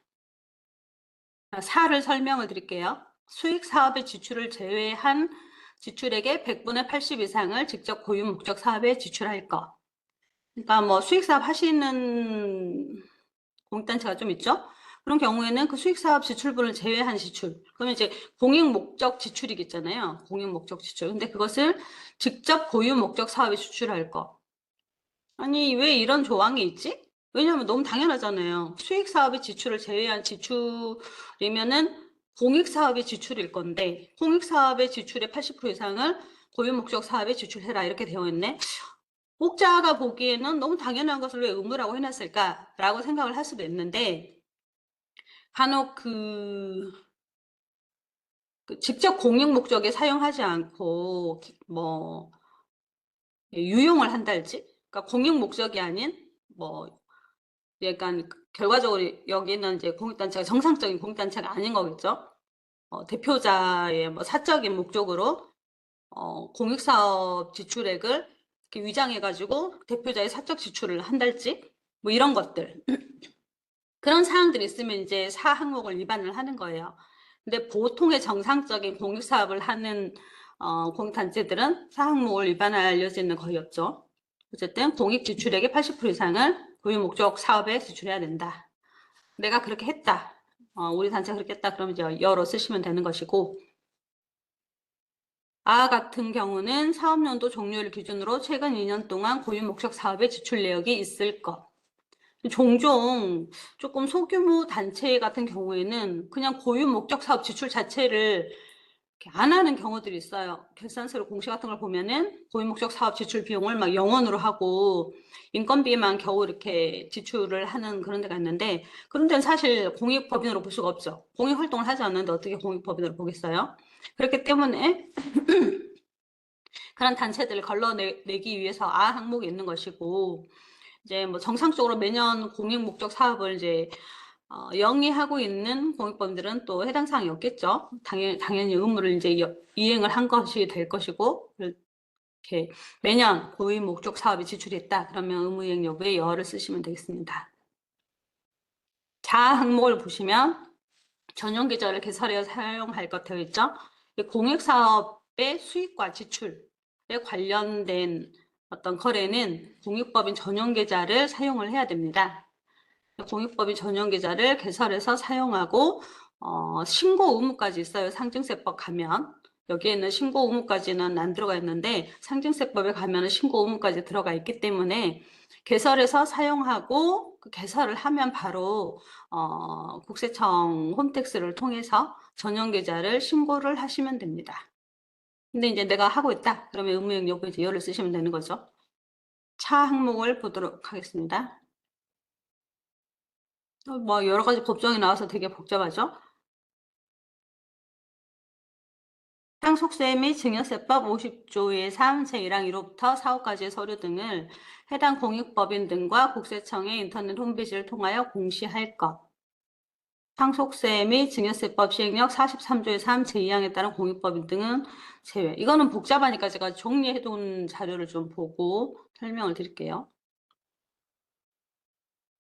사를 설명을 드릴게요. 수익 사업의 지출을 제외한 지출액의 100분의 80 이상을 직접 고유 목적 사업에 지출할 것. 그러니까 뭐 수익 사업 하시는 공익단체가 좀 있죠? 그런 경우에는 그 수익 사업 지출분을 제외한 지출. 그러면 이제 공익 목적 지출이겠잖아요. 공익 목적 지출. 근데 그것을 직접 고유 목적 사업에 지출할 것. 아니, 왜 이런 조항이 있지? 왜냐하면 너무 당연하잖아요. 수익 사업의 지출을 제외한 지출이면은 공익 사업의 지출일 건데, 공익 사업의 지출의 80% 이상을 고유 목적 사업에 지출해라 이렇게 되어 있네. 혹자가 보기에는 너무 당연한 것을 왜 의무라고 해놨을까라고 생각을 할 수도 있는데, 간혹 그 직접 공익 목적에 사용하지 않고 뭐 유용을 한달지, 그러니까 공익 목적이 아닌 뭐 약간 결과적으로 여기는 이제 공익단체가 정상적인 공익단체가 아닌 거겠죠. 대표자의 뭐 사적인 목적으로 공익사업 지출액을 이렇게 위장해가지고 대표자의 사적 지출을 한달지 뭐 이런 것들 그런 사항들이 있으면 이제 사 항목을 위반을 하는 거예요. 근데 보통의 정상적인 공익사업을 하는 공익단체들은 사 항목을 위반할 여지는 거의 없죠. 어쨌든 공익 지출액의 80% 이상을 고유 목적 사업에 지출해야 된다. 내가 그렇게 했다. 우리 단체가 그렇게 했다. 그러면 이제 열어 쓰시면 되는 것이고 같은 경우는 사업연도 종료일 기준으로 최근 2년 동안 고유 목적 사업에 지출 내역이 있을 것. 종종 조금 소규모 단체 같은 경우에는 그냥 고유 목적 사업 지출 자체를 안 하는 경우들이 있어요. 결산서를 공시 같은 걸 보면은 고유 목적 사업 지출 비용을 막 영원으로 하고 인건비만 겨우 이렇게 지출을 하는 그런 데가 있는데 그런 데는 사실 공익법인으로 볼 수가 없죠. 공익활동을 하지 않는데 어떻게 공익법인으로 보겠어요? 그렇기 때문에 그런 단체들을 걸러내기 위해서 항목이 있는 것이고 이제 뭐 정상적으로 매년 공익 목적 사업을 이제 영위하고 있는 공익법인들은 또 해당 사항이 없겠죠. 당연히 의무를 이제 이행을 한 것이 될 것이고 이렇게 매년 고유 목적 사업에 지출했다. 그러면 의무 이행 여부에 여를 쓰시면 되겠습니다. 자 항목을 보시면 전용 계좌를 개설하여 사용할 것 되어 있죠. 공익 사업의 수익과 지출에 관련된 어떤 거래는 공익법인 전용 계좌를 사용을 해야 됩니다. 공익법인 전용 계좌를 개설해서 사용하고 신고 의무까지 있어요. 상증세법 가면 여기에는 신고 의무까지는 안 들어가 있는데 상증세법에 가면 신고 의무까지 들어가 있기 때문에 개설해서 사용하고 그 개설을 하면 바로 국세청 홈택스를 통해서 전용 계좌를 신고를 하시면 됩니다. 근데 이제 내가 하고 있다 그러면 의무이행 여부 이제 열을 쓰시면 되는 거죠. 차 항목을 보도록 하겠습니다. 뭐 여러 가지 법정이 나와서 되게 복잡하죠. 상속세 및 증여세법 50조의 3 제1항 1호부터 4호까지의 서류 등을 해당 공익법인 등과 국세청의 인터넷 홈페이지를 통하여 공시할 것. 상속세 및 증여세법 시행령 43조의 3 제2항에 따른 공익법인 등은 제외. 이거는 복잡하니까 제가 정리해둔 자료를 좀 보고 설명을 드릴게요.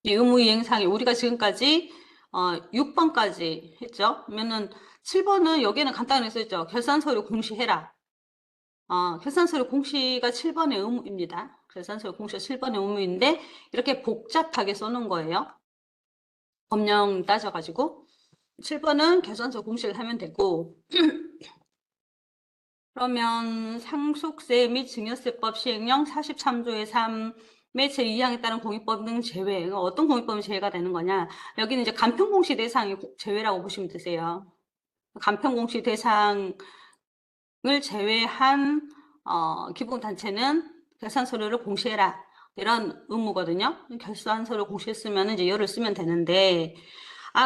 이 의무이행상이 우리가 지금까지 6번까지 했죠. 그러면은 7번은 여기는 간단하게 써있죠. 결산서류 공시해라. 결산서류 공시가 7번의 의무입니다. 결산서류 공시가 7번의 의무인데 이렇게 복잡하게 써놓은 거예요. 법령 따져가지고 7번은 결산서 공시를 하면 되고 그러면 상속세 및 증여세법 시행령 43조의 3의 제2항에 따른 공익법 등 제외. 어떤 공익법이 제외가 되는 거냐? 여기는 이제 간편공시 대상이 제외라고 보시면 되세요. 간편공시 대상을 제외한 기부단체는 결산서류를 공시해라. 이런 의무거든요. 결산서류 공시했으면 이제 열을 쓰면 되는데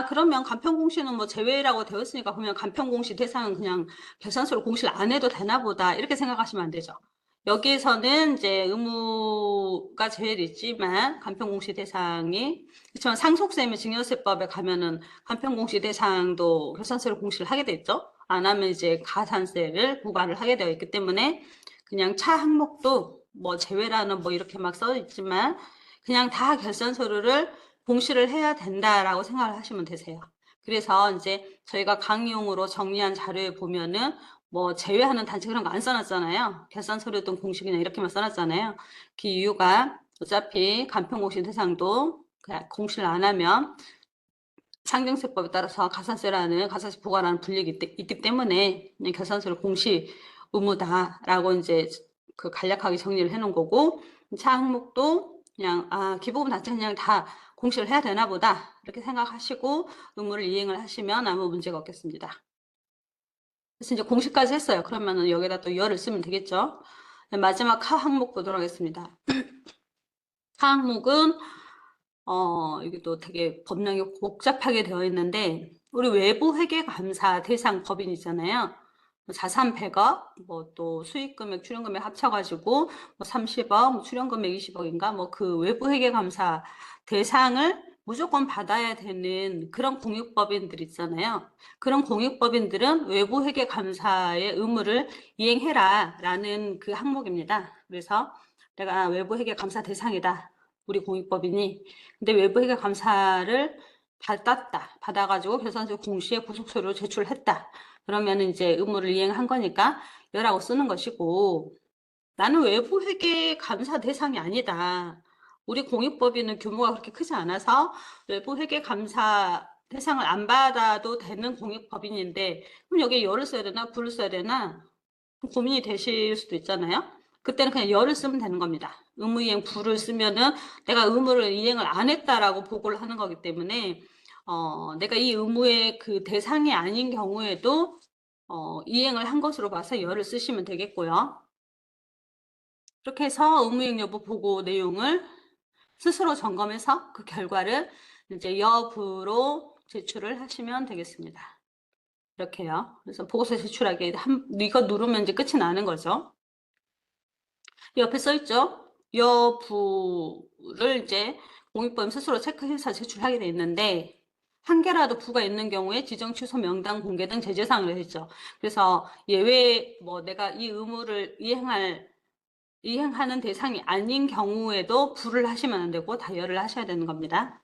그러면 간편공시는 뭐 제외라고 되어 있으니까 그러면 간편공시 대상은 그냥 결산서류 공시를 안 해도 되나 보다 이렇게 생각하시면 안 되죠. 여기에서는 이제 의무가 제외됐지만 간편공시 대상이 그렇지만 상속세 및 증여세법에 가면은 간편공시 대상도 결산서류 공시를 하게 됐죠. 안 하면 이제 가산세를 부과를 하게 되어 있기 때문에 그냥 차 항목도 뭐 제외라는 뭐 이렇게 막 써 있지만 그냥 다 결산서류를 공시를 해야 된다라고 생각을 하시면 되세요. 그래서 이제 저희가 강의용으로 정리한 자료에 보면은 뭐 제외하는 단체 그런 거 안 써놨잖아요. 결산서류 등 공시 그냥 이렇게만 써놨잖아요. 그 이유가 어차피 간편공시 대상도 그냥 공시를 안 하면 상정세법에 따라서 가산세라는 가산세 부과라는 분력이 있기 때문에 그냥 결산서류 공시 의무다라고 이제 그 간략하게 정리를 해놓은 거고 차 항목도 그냥 기부금 자체 그냥 다 공시를 해야 되나 보다 이렇게 생각하시고 의무를 이행을 하시면 아무 문제가 없겠습니다. 그래서 이제 공시까지 했어요. 그러면은 여기다 또 열을 쓰면 되겠죠. 마지막 카 항목 보도록 하겠습니다. 카 항목은 이게 또 되게 법령이 복잡하게 되어 있는데 우리 외부 회계 감사 대상 법인 있잖아요. 자산 100억, 뭐 또 수익금액, 출연금액 합쳐가지고 뭐 30억, 뭐 출연금액 20억인가, 뭐 그 외부 회계 감사 대상을 무조건 받아야 되는 그런 공익법인들 있잖아요. 그런 공익법인들은 외부 회계 감사의 의무를 이행해라라는 그 항목입니다. 그래서 내가 외부 회계 감사 대상이다. 우리 공익법인이. 근데 외부 회계 감사를 받아가지고 결산서 공시에 부속서류로 제출했다. 그러면 이제 의무를 이행한 거니까 열하고 쓰는 것이고 나는 외부 회계 감사 대상이 아니다. 우리 공익법인은 규모가 그렇게 크지 않아서 외부 회계 감사 대상을 안 받아도 되는 공익법인인데 그럼 여기에 열을 써야 되나 불을 써야 되나 고민이 되실 수도 있잖아요. 그때는 그냥 열을 쓰면 되는 겁니다. 의무이행 불을 쓰면은 내가 의무를 이행을 안 했다라고 보고를 하는 거기 때문에 내가 이 의무의 그 대상이 아닌 경우에도 이행을 한 것으로 봐서 열을 쓰시면 되겠고요. 그렇게 해서 의무이행 여부 보고 내용을 스스로 점검해서 그 결과를 이제 여부로 제출을 하시면 되겠습니다. 이렇게요. 그래서 보고서 제출하기 이거 누르면 이제 끝이 나는 거죠. 옆에 써있죠. 여부를 이제 공익법인 스스로 체크해서 제출하게 돼 있는데 한 개라도 부가 있는 경우에 지정 취소 명단 공개 등 제재 사항을 했죠. 그래서 예외 뭐 내가 이 의무를 이행하는 대상이 아닌 경우에도 부를 하시면 안 되고 다열을 하셔야 되는 겁니다.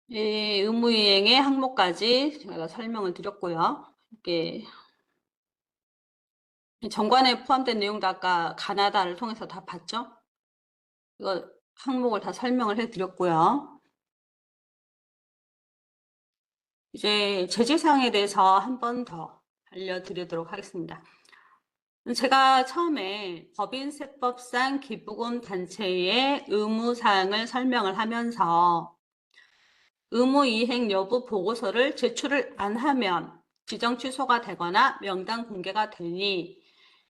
이 의무이행의 항목까지 제가 설명을 드렸고요. 이게 정관에 포함된 내용도 아까 가나다를 통해서 다 봤죠? 이거 항목을 다 설명을 해드렸고요. 이제 제재사항에 대해서 한 번 더 알려드리도록 하겠습니다. 제가 처음에 법인세법상 기부금 단체의 의무사항을 설명을 하면서 의무 이행 여부 보고서를 제출을 안 하면 지정 취소가 되거나 명단 공개가 되니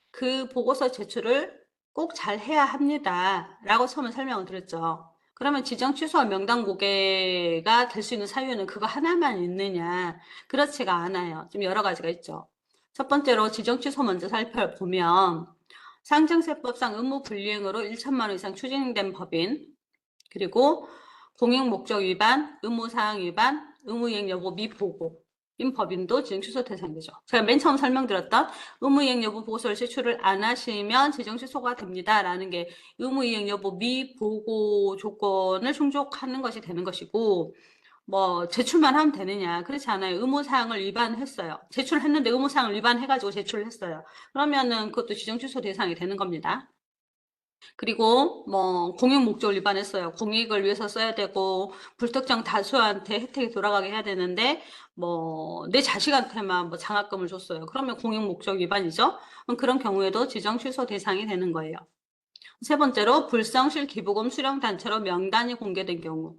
그 보고서 제출을 꼭 잘 해야 합니다. 라고 처음에 설명을 드렸죠. 그러면 지정 취소와 명단 공개가 될 수 있는 사유는 그거 하나만 있느냐? 그렇지가 않아요. 좀 여러 가지가 있죠. 첫 번째로 지정 취소 먼저 살펴보면 상증세법상 의무 불이행으로 1천만 원 이상 추징된 법인 그리고 공익 목적 위반, 의무사항 위반, 의무이행 여부 미보고. 인 법인도 지정 취소 대상이죠. 제가 맨 처음 설명드렸던 의무이행 여부 보고서를 제출을 안 하시면 지정 취소가 됩니다라는 게 의무이행 여부 미보고 조건을 충족하는 것이 되는 것이고, 뭐 제출만 하면 되느냐, 그렇지 않아요. 의무사항을 위반했어요. 제출했는데 의무사항을 위반해가지고 제출을 했어요. 그러면은 그것도 지정 취소 대상이 되는 겁니다. 그리고 뭐 공익 목적을 위반했어요. 공익을 위해서 써야 되고 불특정 다수한테 혜택이 돌아가게 해야 되는데 뭐 내 자식한테만 뭐 장학금을 줬어요. 그러면 공익 목적 위반이죠. 그런 경우에도 지정 취소 대상이 되는 거예요. 세 번째로 불성실 기부금 수령 단체로 명단이 공개된 경우.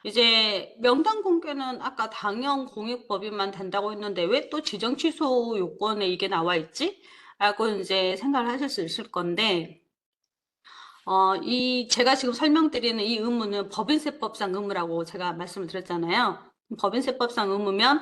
이제 명단 공개는 아까 당연 공익법인만 된다고 했는데 왜 또 지정 취소 요건에 이게 나와 있지? 라고 이제 생각을 하실 수 있을 건데, 제가 지금 설명드리는 이 의무는 법인세법상 의무라고 제가 말씀을 드렸잖아요. 법인세법상 의무면,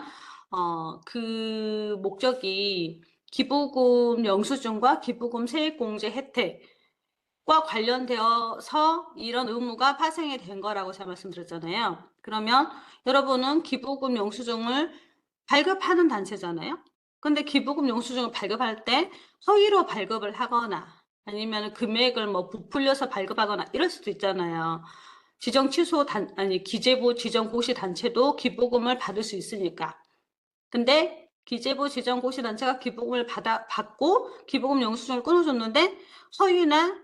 그 목적이 기부금 영수증과 기부금 세액공제 혜택과 관련되어서 이런 의무가 파생이 된 거라고 제가 말씀드렸잖아요. 그러면 여러분은 기부금 영수증을 발급하는 단체잖아요. 근데 기부금 영수증을 발급할 때 허위로 발급을 하거나 아니면 금액을 뭐 부풀려서 발급하거나 이럴 수도 있잖아요. 지정 취소 기재부 지정 고시 단체도 기부금을 받을 수 있으니까. 근데 기재부 지정 고시 단체가 기부금을 받고 기부금 영수증을 끊어줬는데 허위나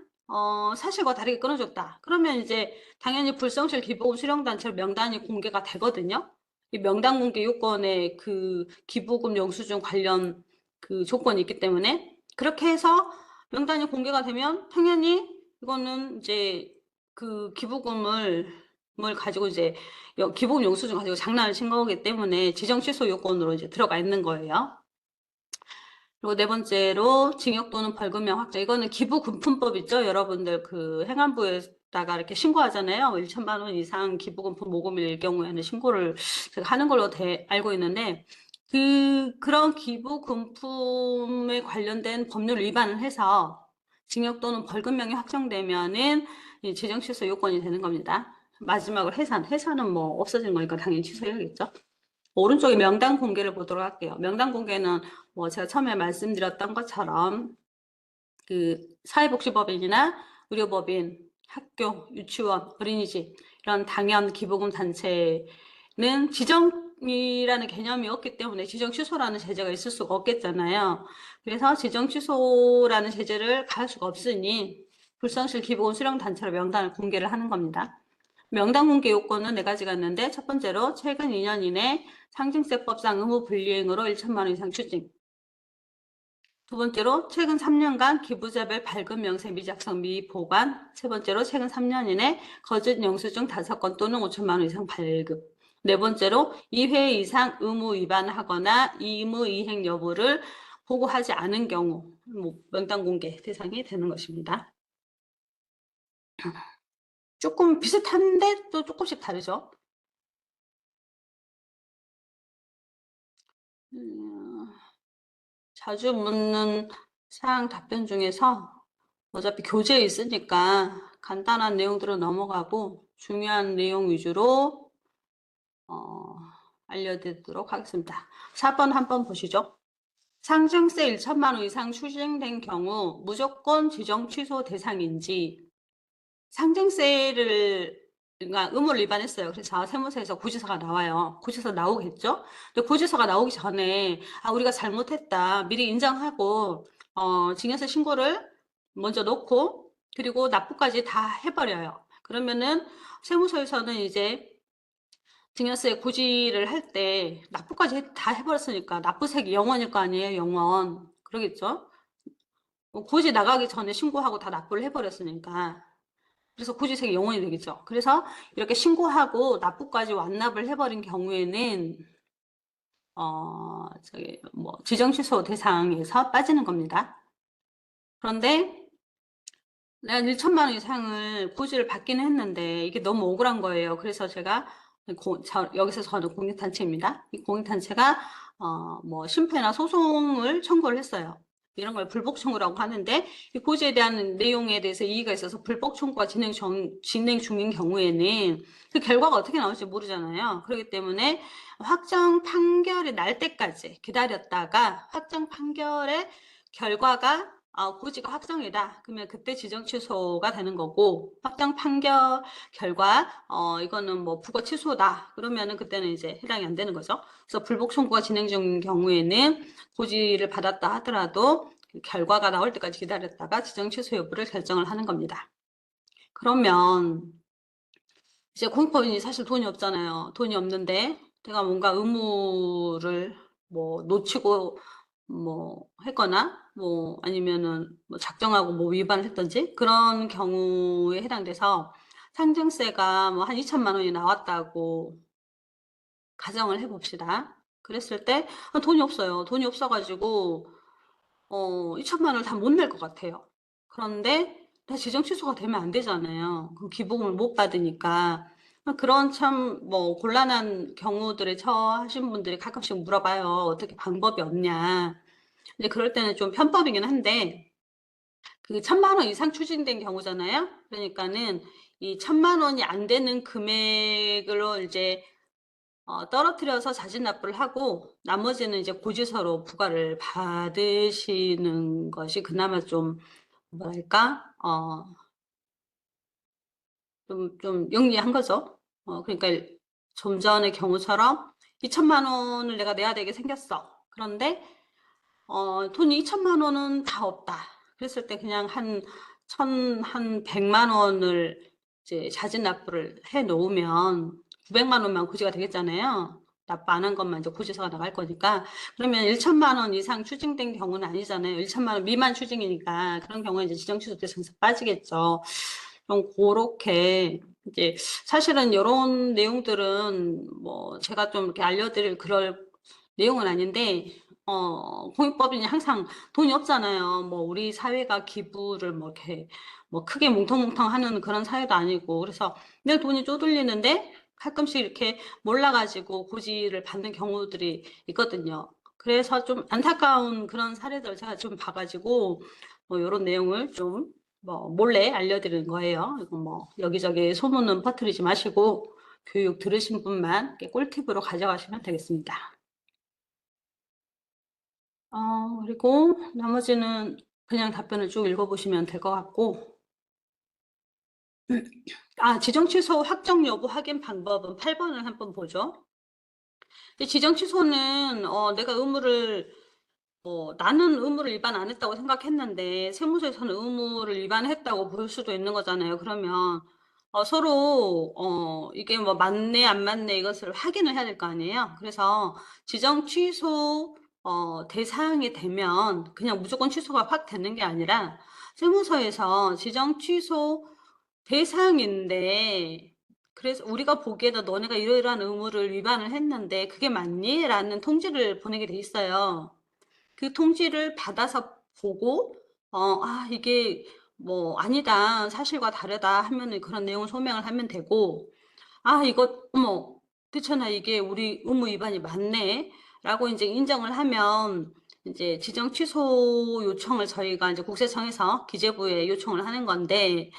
사실과 다르게 끊어줬다. 그러면 이제 당연히 불성실 기부금 수령 단체로 명단이 공개가 되거든요. 이 명단 공개 요건에 그 기부금 영수증 관련 그 조건이 있기 때문에 그렇게 해서 명단이 공개가 되면 당연히 이거는 이제 그 기부금을 가지고 이제 기부금 영수증 가지고 장난을 친 거기 때문에 지정 취소 요건으로 이제 들어가 있는 거예요. 그리고 네 번째로 징역 또는 벌금형 확정. 이거는 기부금품법 있죠? 여러분들 그 행안부에다가 이렇게 신고하잖아요. 1천만 원 이상 기부금품 모금일 경우에는 신고를 제가 하는 걸로 알고 있는데 그런 기부금품에 관련된 법률 위반을 해서 징역 또는 벌금형이 확정되면은 이 지정 취소 요건이 되는 겁니다. 마지막으로 해산은 뭐 없어진 거니까 당연히 취소해야겠죠. 오른쪽에 명단 공개를 보도록 할게요. 명단 공개는 뭐 제가 처음에 말씀드렸던 것처럼 그 사회복지법인이나 의료법인, 학교, 유치원, 어린이집 이런 당연 기부금 단체는 지정이라는 개념이 없기 때문에 지정 취소라는 제재가 있을 수가 없겠잖아요. 그래서 지정 취소라는 제재를 가할 수가 없으니 불성실 기부금 수령 단체로 명단을 공개를 하는 겁니다. 명단 공개 요건은 네 가지가 있는데 첫 번째로 최근 2년 이내 상징세법상 의무 불이행으로 1천만 원 이상 추징. 두 번째로 최근 3년간 기부자별 발급 명세 미작성 미보관. 세 번째로 최근 3년 이내 거짓 영수증 5건 또는 5천만 원 이상 발급. 네 번째로 2회 이상 의무 위반하거나 의무 이행 여부를 보고하지 않은 경우 명단 공개 대상이 되는 것입니다. 조금 비슷한데 또 조금씩 다르죠. 자주 묻는 사항 답변 중에서 어차피 교재에 있으니까 간단한 내용들은 넘어가고 중요한 내용 위주로 알려드리도록 하겠습니다. 4번 한번 보시죠. 상증세 1천만 원 이상 추징된 경우 무조건 지정 취소 대상인지 상증세를 그러니까 의무를 위반했어요. 그래서 세무서에서 고지서가 나와요. 고지서 나오겠죠? 근데 고지서가 나오기 전에 우리가 잘못했다 미리 인정하고 증여세 신고를 먼저 놓고 그리고 납부까지 다 해버려요. 그러면은 세무서에서는 이제 증여세 고지를 할 때 납부까지 다 해버렸으니까 납부세액이 0원일 거 아니에요. 0원. 그러겠죠? 고지 나가기 전에 신고하고 다 납부를 해버렸으니까. 그래서 고지세액이 0원이 되겠죠. 그래서 이렇게 신고하고 납부까지 완납을 해버린 경우에는 지정 취소 대상에서 빠지는 겁니다. 그런데 내가 1천만 원 이상을 고지를 받기는 했는데 이게 너무 억울한 거예요. 그래서 제가 여기서 저는 공익단체입니다. 이 공익단체가 심패나 소송을 청구를 했어요. 이런 걸 불복 청구라고 하는데, 이 고지에 대한 내용에 대해서 이의가 있어서 불복 청구가 진행 중인 경우에는 그 결과가 어떻게 나올지 모르잖아요. 그렇기 때문에 확정 판결이 날 때까지 기다렸다가 확정 판결의 결과가 고지가 확정이다. 그러면 그때 지정 취소가 되는 거고, 확정 판결 결과 이거는 뭐 부거 취소다. 그러면은 그때는 이제 해당이 안 되는 거죠. 그래서 불복 청구가 진행 중인 경우에는 고지를 받았다 하더라도 결과가 나올 때까지 기다렸다가 지정 취소 여부를 결정을 하는 겁니다. 그러면 이제 공익법인이 사실 돈이 없잖아요. 돈이 없는데 내가 뭔가 의무를 뭐 놓치고 뭐 했거나 뭐 아니면은 뭐 작정하고 뭐 위반을 했던지 그런 경우에 해당돼서 상증세가 뭐 한 2천만 원이 나왔다고 가정을 해봅시다. 그랬을 때 돈이 없어요. 돈이 없어가지고 2천만 원을 다 못 낼 것 같아요. 그런데 다 지정 취소가 되면 안 되잖아요. 그 기부금을 못 받으니까. 그런 참 뭐 곤란한 경우들에 처하신 분들이 가끔씩 물어봐요. 어떻게 방법이 없냐. 근데 그럴 때는 좀 편법이긴 한데 그 1,000만 원 이상 추징된 경우잖아요. 그러니까는 이 1,000만 원이 안 되는 금액으로 이제 떨어뜨려서 자진 납부를 하고 나머지는 이제 고지서로 부과를 받으시는 것이 그나마 좀 뭐랄까 좀 영리한 거죠. 그러니까 좀 전의 경우처럼 2천만 원을 내가 내야 되게 생겼어. 그런데 돈이 2천만 원은 다 없다. 그랬을 때 그냥 한 100만 원을 이제 자진 납부를 해 놓으면 900만 원만 고지가 되겠잖아요. 납부 안 한 것만 이제 고지서가 나갈 거니까. 그러면 1천만 원 이상 추징된 경우는 아니잖아요. 1천만 원 미만 추징이니까. 그런 경우에 이제 지정 취소 때 증서 빠지겠죠. 좀 그렇게 이제 사실은 이런 내용들은 뭐 제가 좀 이렇게 알려드릴 그럴 내용은 아닌데 공익법인이 항상 돈이 없잖아요. 뭐 우리 사회가 기부를 뭐 이렇게 뭐 크게 뭉텅뭉텅 하는 그런 사회도 아니고 그래서 늘 돈이 쪼들리는데 가끔씩 이렇게 몰라가지고 고지를 받는 경우들이 있거든요. 그래서 좀 안타까운 그런 사례들을 제가 좀 봐가지고 뭐 이런 내용을 좀 뭐 몰래 알려드리는 거예요. 이거 뭐 여기저기 소문은 퍼뜨리지 마시고 교육 들으신 분만 이렇게 꿀팁으로 가져가시면 되겠습니다. 그리고 나머지는 그냥 답변을 쭉 읽어보시면 될 것 같고, 지정 취소 확정 여부 확인 방법은 8번을 한번 보죠. 지정 취소는 내가 나는 의무를 위반 안 했다고 생각했는데 세무서에서는 의무를 위반했다고 볼 수도 있는 거잖아요. 그러면 서로 이게 뭐 맞네 안 맞네 이것을 확인을 해야 될 거 아니에요. 그래서 지정 취소 대상이 되면 그냥 무조건 취소가 확 되는 게 아니라 세무서에서 지정 취소 대상인데 그래서 우리가 보기에도 너네가 이러이러한 의무를 위반을 했는데 그게 맞니? 라는 통지를 보내게 돼 있어요. 그 통지를 받아서 보고 이게 뭐 아니다. 사실과 다르다 하면은 그런 내용을 소명을 하면 되고 이거 어머 그렇잖아. 이게 우리 의무 위반이 맞네. 라고 이제 인정을 하면 이제 지정 취소 요청을 저희가 이제 국세청에서 기재부에 요청을 하는 건데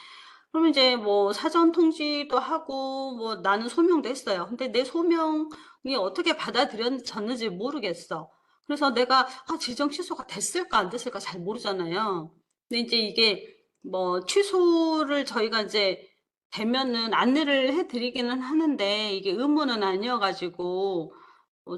그러면 이제 뭐 사전 통지도 하고 뭐 나는 소명도 했어요. 근데 내 소명이 어떻게 받아들여졌는지 모르겠어. 그래서 내가 지정 취소가 됐을까 안 됐을까 잘 모르잖아요. 근데 이제 이게 뭐 취소를 저희가 이제 되면은 안내를 해드리기는 하는데 이게 의무는 아니어가지고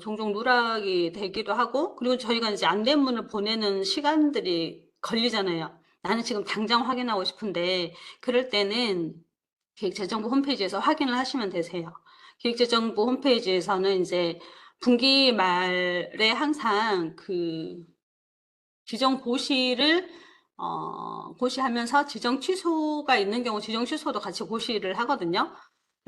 종종 누락이 되기도 하고 그리고 저희가 이제 안내문을 보내는 시간들이 걸리잖아요. 나는 지금 당장 확인하고 싶은데 그럴 때는 기획재정부 홈페이지에서 확인을 하시면 되세요. 기획재정부 홈페이지에서는 이제 분기 말에 항상 그 지정 고시를 고시하면서 지정 취소가 있는 경우 지정 취소도 같이 고시를 하거든요.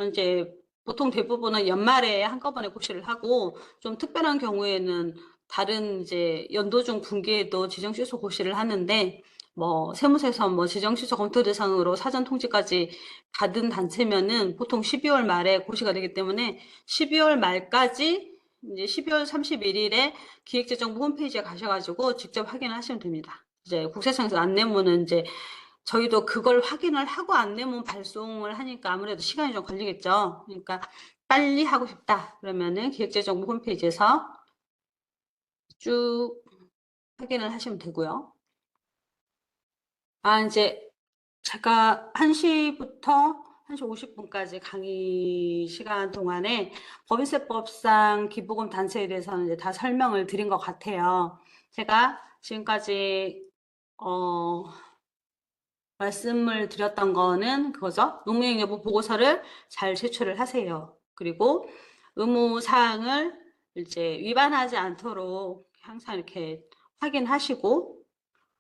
이제 보통 대부분은 연말에 한꺼번에 고시를 하고 좀 특별한 경우에는 다른 이제 연도 중 분기에도 지정 취소 고시를 하는데 뭐 세무서에서 뭐 지정 취소 검토 대상으로 사전 통지까지 받은 단체면은 보통 12월 말에 고시가 되기 때문에 12월 말까지 이제 12월 31일에 기획재정부 홈페이지에 가셔가지고 직접 확인을 하시면 됩니다. 이제 국세청에서 안내문은 이제 저희도 그걸 확인을 하고 안내문 발송을 하니까 아무래도 시간이 좀 걸리겠죠. 그러니까 빨리 하고 싶다 그러면은 기획재정부 홈페이지에서 쭉 확인을 하시면 되고요. 이제 제가 1시부터 1시 50분까지 강의 시간 동안에 법인세법상 기부금 단체에 대해서는 이제 다 설명을 드린 것 같아요. 제가 지금까지 말씀을 드렸던 거는 그거죠. 노무현 여부 보고서를 잘 제출을 하세요. 그리고 의무 사항을 이제 위반하지 않도록 항상 이렇게 확인하시고,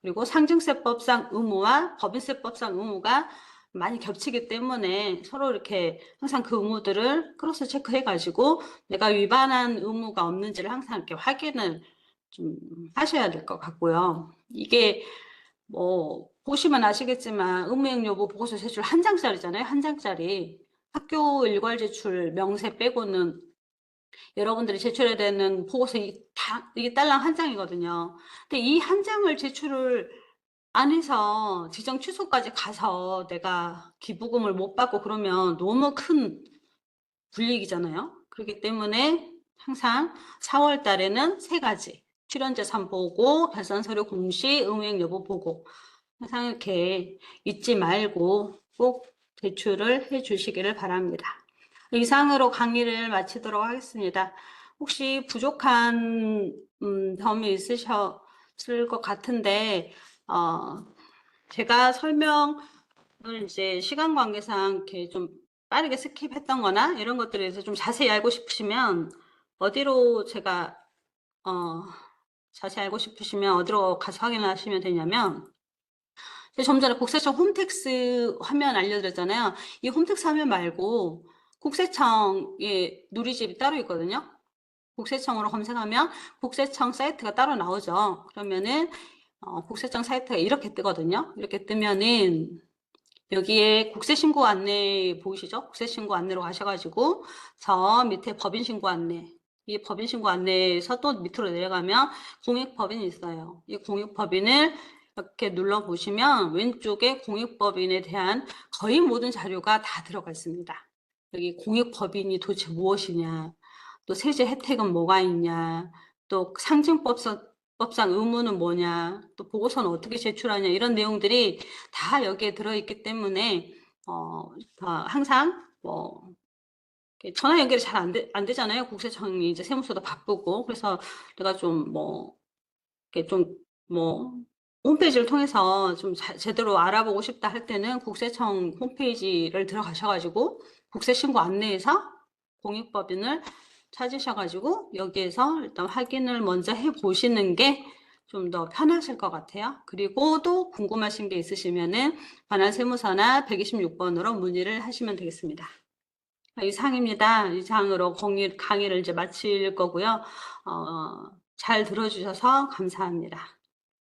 그리고 상증세법상 의무와 법인세법상 의무가 많이 겹치기 때문에 서로 이렇게 항상 그 의무들을 크로스 체크해가지고 내가 위반한 의무가 없는지를 항상 이렇게 확인을 좀 하셔야 될 것 같고요. 이게 뭐 보시면 아시겠지만 의무행 여부 보고서 제출 한 장짜리잖아요. 한 장짜리. 학교 일괄 제출 명세 빼고는 여러분들이 제출해야 되는 보고서 이게 딸랑 한 장이거든요. 근데 이 한 장을 제출을 안 해서 지정 취소까지 가서 내가 기부금을 못 받고 그러면 너무 큰 불이익이잖아요. 그렇기 때문에 항상 4월 달에는 3가지. 출연재산 보고, 결산서류 공시, 의무행 여부 보고. 항상 이렇게 잊지 말고 꼭 제출을 해 주시기를 바랍니다. 이상으로 강의를 마치도록 하겠습니다. 혹시 부족한 점이 있으셨을 것 같은데, 제가 설명을 이제 시간 관계상 이렇게 좀 빠르게 스킵했던 거나 이런 것들에 대해서 좀 자세히 알고 싶으시면 어디로 제가 자세히 알고 싶으시면 어디로 가서 확인을 하시면 되냐면, 좀 전에 국세청 홈택스 화면 알려드렸잖아요. 이 홈택스 화면 말고 국세청의 누리집이 따로 있거든요. 국세청으로 검색하면 국세청 사이트가 따로 나오죠. 그러면은 국세청 사이트가 이렇게 뜨거든요. 이렇게 뜨면은 여기에 국세신고 안내 보이시죠? 국세신고 안내로 가셔가지고 저 밑에 법인신고 안내, 이 법인신고 안내에서 또 밑으로 내려가면 공익법인이 있어요. 이 공익법인을 이렇게 눌러보시면 왼쪽에 공익법인에 대한 거의 모든 자료가 다 들어가 있습니다. 여기 공익법인이 도대체 무엇이냐, 또 세제 혜택은 뭐가 있냐, 또 상증법상 의무는 뭐냐, 또 보고서는 어떻게 제출하냐, 이런 내용들이 다 여기에 들어있기 때문에 항상 전화 연결이 잘 안 되잖아요. 국세청이 이제 세무서도 바쁘고. 그래서 내가 이렇게 홈페이지를 통해서 좀 제대로 알아보고 싶다 할 때는 국세청 홈페이지를 들어가셔가지고 국세신고 안내에서 공익법인을 찾으셔가지고 여기에서 일단 확인을 먼저 해보시는 게 좀 더 편하실 것 같아요. 그리고 또 궁금하신 게 있으시면은 관할세무서나 126번으로 문의를 하시면 되겠습니다. 이상입니다. 이상으로 강의를 이제 마칠 거고요. 잘 들어주셔서 감사합니다.